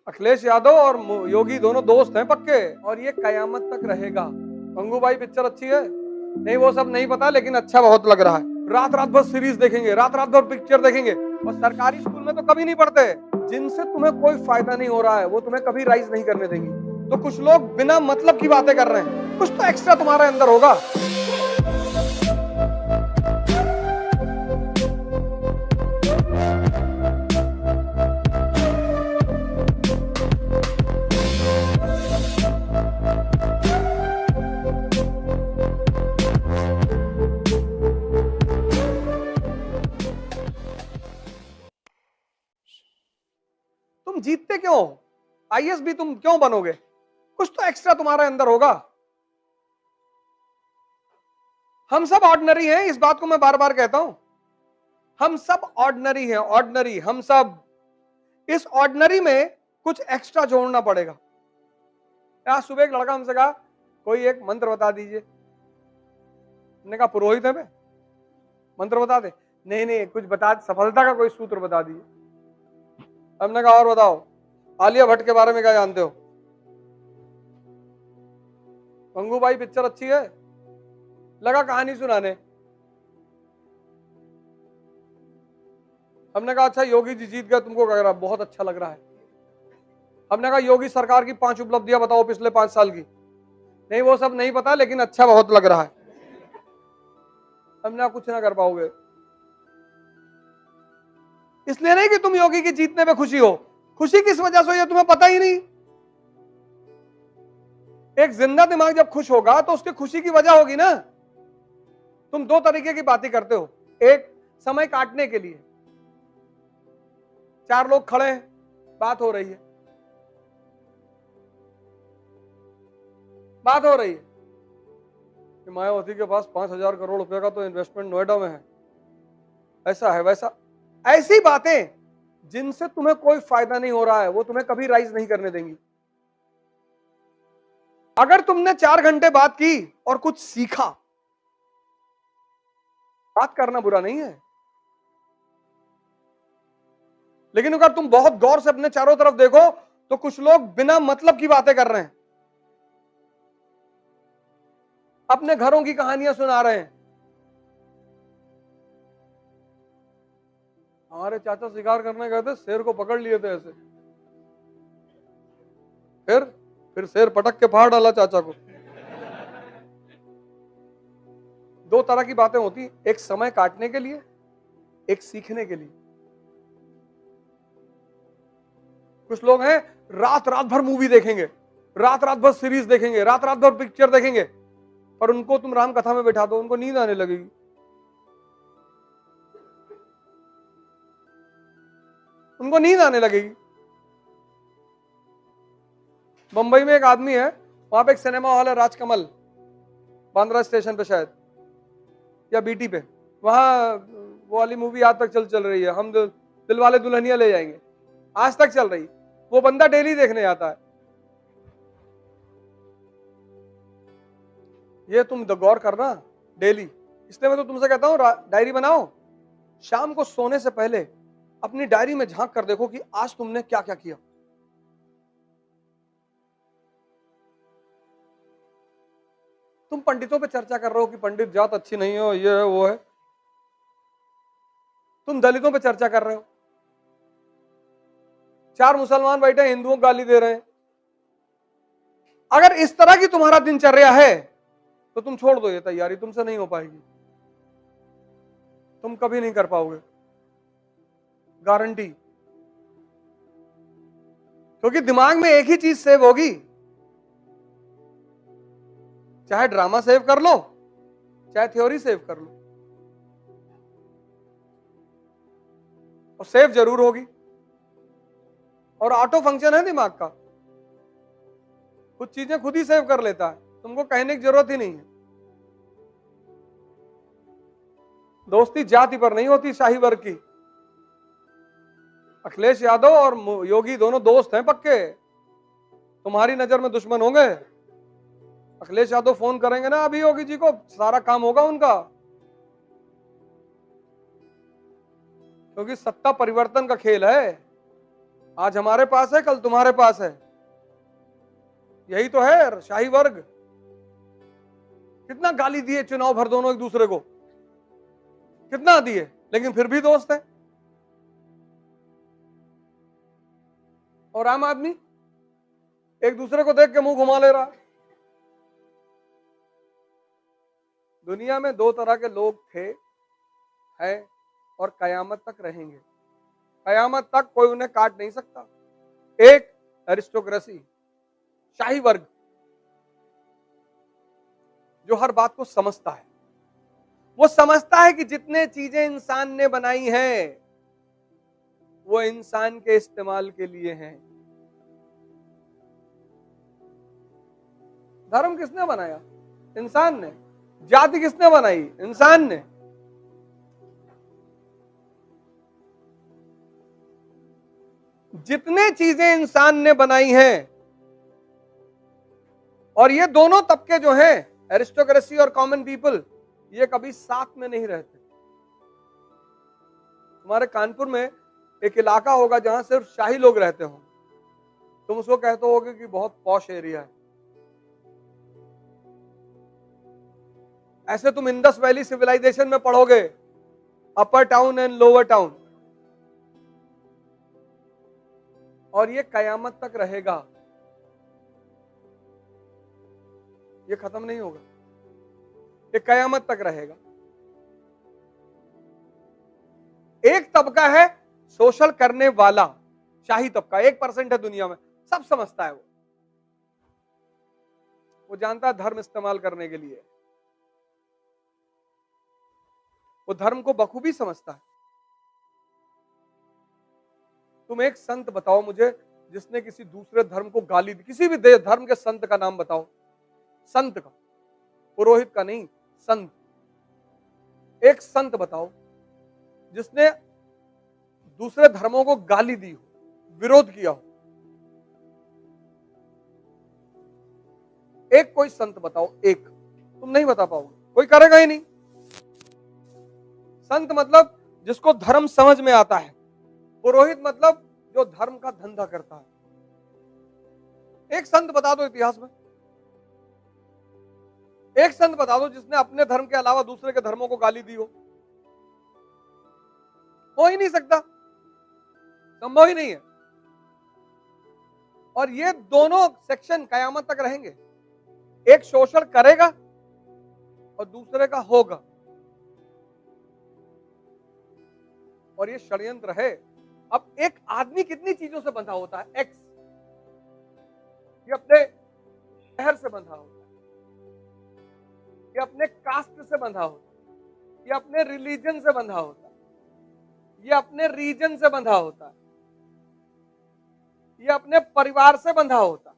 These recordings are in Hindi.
अखिलेश यादव और योगी दोनों दोस्त हैं पक्के, और ये कयामत तक रहेगा। गंगूबाई पिक्चर अच्छी है? नहीं, वो सब नहीं पता, लेकिन अच्छा बहुत लग रहा है। रात रात भर सीरीज देखेंगे, रात रात भर पिक्चर देखेंगे, और सरकारी स्कूल में तो कभी नहीं पढ़ते। जिनसे तुम्हें कोई फायदा नहीं हो रहा है वो तुम्हें कभी राइज नहीं करने देंगी। तो कुछ लोग बिना मतलब की बातें कर रहे हैं, कुछ तो एक्स्ट्रा तुम्हारे अंदर होगा। तुम जीतते क्यों? आईएएस भी तुम क्यों बनोगे? कुछ तो एक्स्ट्रा तुम्हारे अंदर होगा। हम सब ऑर्डिनरी हैं, इस बात को मैं बार बार कहता हूं। हम सब ऑर्डिनरी हैं, ऑर्डिनरी हम सब। इस ऑर्डिनरी में कुछ एक्स्ट्रा जोड़ना पड़ेगा। आज सुबह एक लड़का हमसे कहा, कोई एक मंत्र बता दीजिए। हमने कहा पुरोहित है मैं, मंत्र बता दे? नहीं नहीं, कुछ बता, सफलता का कोई सूत्र बता दीजिए। हमने कहा और बताओ, आलिया भट्ट के बारे में क्या जानते हो? गंगूबाई पिक्चर अच्छी है? लगा कहानी सुनाने। हमने कहा अच्छा योगी जी जीत गए, तुमको क्या लग रहा? बहुत अच्छा लग रहा है। हमने कहा योगी सरकार की 5 उपलब्धियां बताओ पिछले 5 साल की। नहीं, वो सब नहीं पता, लेकिन अच्छा बहुत लग रहा है। हमने कहा कुछ ना कर पाओगे। इसलिए नहीं कि तुम योगी की जीतने पे खुशी हो, खुशी किस वजह से हो ये तुम्हें पता ही नहीं। एक जिंदा दिमाग जब खुश होगा तो उसकी खुशी की वजह होगी ना। तुम 2 तरीके की बातें करते हो। एक, समय काटने के लिए 4 लोग खड़े हैं, बात हो रही है, बात हो रही है कि मायावती के पास 5,000 करोड़ रुपए का तो इन्वेस्टमेंट नोएडा में है, ऐसा है वैसा। ऐसी बातें जिनसे तुम्हें कोई फायदा नहीं हो रहा है वो तुम्हें कभी राइज नहीं करने देंगी। अगर तुमने 4 घंटे बात की और कुछ सीखा, बात करना बुरा नहीं है, लेकिन अगर तुम बहुत गौर से अपने चारों तरफ देखो तो कुछ लोग बिना मतलब की बातें कर रहे हैं, अपने घरों की कहानियां सुना रहे हैं। हमारे चाचा शिकार करने गए थे, शेर को पकड़ लिए थे ऐसे, फिर शेर पटक के फाड़ डाला चाचा को। 2 तरह की बातें होती, एक समय काटने के लिए, एक सीखने के लिए। कुछ लोग हैं रात रात भर मूवी देखेंगे, रात रात भर सीरीज देखेंगे, रात रात भर पिक्चर देखेंगे, पर उनको तुम राम कथा में बैठा दो, उनको नींद आने लगेगी। उनको नींद आने लगेगी। मुंबई में एक आदमी है, वहां पे एक सिनेमा हॉल है राजकमल, बांद्रा स्टेशन पे शायद, या बीटी पे। वहां वो वाली मूवी आज तक चल रही है, हम दिलवाले दुल्हनिया ले जाएंगे, आज तक चल रही। वो बंदा डेली देखने आता है। ये तुम गौर करना डेली। इसलिए मैं तो तुमसे कहता हूं डायरी बनाओ, शाम को सोने से पहले अपनी डायरी में झांक कर देखो कि आज तुमने क्या क्या किया। तुम पंडितों पे चर्चा कर रहे हो कि पंडित जात अच्छी नहीं हो, ये है वो है। तुम दलितों पे चर्चा कर रहे हो, 4 मुसलमान बैठे हिंदुओं को गाली दे रहे हैं। अगर इस तरह की तुम्हारा दिनचर्या है तो तुम छोड़ दो, ये तैयारी तुमसे नहीं हो पाएगी, तुम कभी नहीं कर पाओगे, गारंटी। क्योंकि दिमाग में एक ही चीज सेव होगी, चाहे ड्रामा सेव कर लो, चाहे थ्योरी सेव कर लो, और सेव जरूर होगी। और ऑटो फंक्शन है दिमाग का, कुछ चीजें खुद ही सेव कर लेता है, तुमको कहने की जरूरत ही नहीं है। दोस्ती जाति पर नहीं होती, शाही वर्ग की। अखिलेश यादव और योगी दोनों दोस्त हैं पक्के, तुम्हारी नजर में दुश्मन होंगे। अखिलेश यादव फोन करेंगे ना अभी योगी जी को, सारा काम होगा उनका, क्योंकि सत्ता परिवर्तन का खेल है। आज हमारे पास है, कल तुम्हारे पास है। यही तो है शाही वर्ग। कितना गाली दिए चुनाव भर दोनों एक दूसरे को, कितना दिए, लेकिन फिर भी दोस्त है। और आम आदमी एक दूसरे को देख के मुंह घुमा ले रहा है। दुनिया में दो तरह के लोग थे, हैं और कयामत तक रहेंगे। कयामत तक कोई उन्हें काट नहीं सकता। एक एरिस्टोक्रेसी, शाही वर्ग, जो हर बात को समझता है। वो समझता है कि जितने चीजें इंसान ने बनाई हैं वो इंसान के इस्तेमाल के लिए हैं। धर्म किसने बनाया? इंसान ने। जाति किसने बनाई? इंसान ने। जितने चीजें इंसान ने बनाई हैं, और ये दोनों तबके जो हैं, एरिस्टोक्रेसी और कॉमन पीपल, ये कभी साथ में नहीं रहते। तुम्हारे कानपुर में एक इलाका होगा जहां सिर्फ शाही लोग रहते हो, तुम उसको कहते होगे कि बहुत पॉश एरिया है। ऐसे तुम इंडस वैली सिविलाइजेशन में पढ़ोगे, अपर टाउन एंड लोअर टाउन, और ये कयामत तक रहेगा, ये खत्म नहीं होगा, ये कयामत तक रहेगा। एक तबका है सोशल करने वाला, शाही तबका, 1% है दुनिया में, सब समझता है। वो जानता है धर्म इस्तेमाल करने के लिए, वो धर्म को बखूबी समझता है। तुम एक संत बताओ मुझे जिसने किसी दूसरे धर्म को गाली दी, किसी भी धर्म के संत का नाम बताओ, संत का, पुरोहित का नहीं, संत। एक संत बताओ जिसने दूसरे धर्मों को गाली दी हो, विरोध किया हो। एक कोई संत बताओ, एक। तुम नहीं बता पाओगे, कोई करेगा ही नहीं। संत मतलब जिसको धर्म समझ में आता है, पुरोहित मतलब जो धर्म का धंधा करता है। एक संत बता दो इतिहास में, एक संत बता दो जिसने अपने धर्म के अलावा दूसरे के धर्मों को गाली दी हो ही नहीं सकता, संभव ही नहीं है। और ये दोनों सेक्शन कयामत तक रहेंगे, एक शोषण करेगा और दूसरे का होगा। और ये षड्यंत्र है। अब एक आदमी कितनी चीजों से बंधा होता है? एक्स, ये अपने शहर से बंधा होता है, ये अपने कास्ट से बंधा होता है, ये अपने रिलीजन से बंधा होता है, ये अपने रीजन से बंधा होता है, ये अपने परिवार से बंधा होता है।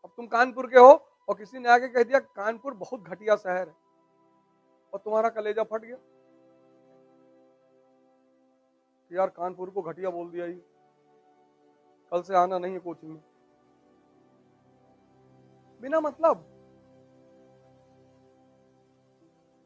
अब तुम कानपुर के हो और किसी ने आके कह दिया कानपुर बहुत घटिया शहर है, और तुम्हारा कलेजा फट गया, यार कानपुर को घटिया बोल दिया, ये कल से आना नहीं है कोचिंग में, बिना मतलब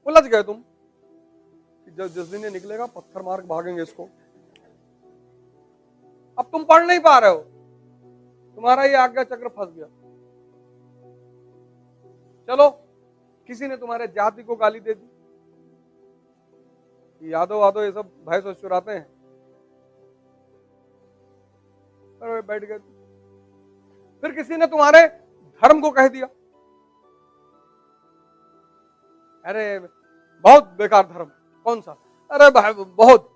उलझ गए तुम। जिस दिन ये निकलेगा पत्थर मार के भागेंगे इसको। अब तुम पढ़ नहीं पा रहे हो, तुम्हारा ये आज्ञा चक्र फंस गया। चलो किसी ने तुम्हारे जाति को गाली दे दी, यादव वादव ये सब भैंस चुराते हैं, अरे बैठ गए। फिर किसी ने तुम्हारे धर्म को कह दिया, अरे बहुत बेकार धर्म। कौन सा? अरे भाई बहुत।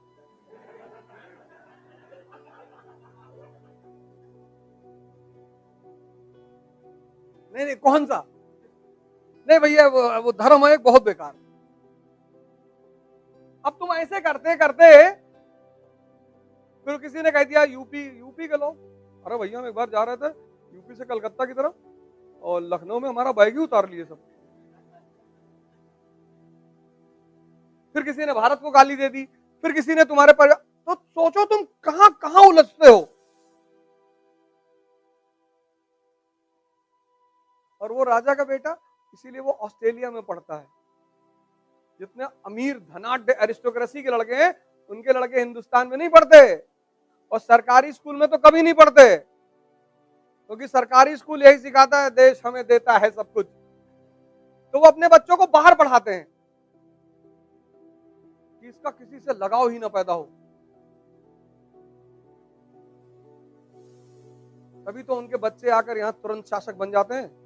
नहीं नहीं, कौन सा? नहीं भैया वो धर्म है बहुत बेकार। अब तुम ऐसे करते करते फिर किसी ने कह दिया यूपी के लोग, अरे भैया हम एक बार जा रहे थे यूपी से कलकत्ता की तरफ, और लखनऊ में हमारा बैग ही उतार लिए सब। फिर किसी ने भारत को गाली दे दी, फिर किसी ने तुम्हारे पर, तो सोचो तुम कहां कहां उलझते हो। और वो राजा का बेटा, इसीलिए वो ऑस्ट्रेलिया में पढ़ता है, जितने अमीर धनाढ्य एरिस्टोक्रेसी के लड़के हैं, उनके लड़के हिंदुस्तान में नहीं पढ़ते, और सरकारी स्कूल में तो कभी नहीं पढ़ते, क्योंकि सरकारी स्कूल यही सिखाता है देश हमें देता है सब कुछ, तो वो अपने बच्चों को बाहर पढ़ाते हैं कि इसका किसी से लगाव ही ना पैदा हो। तभी तो उनके बच्चे आकर यहां तुरंत शासक बन जाते हैं।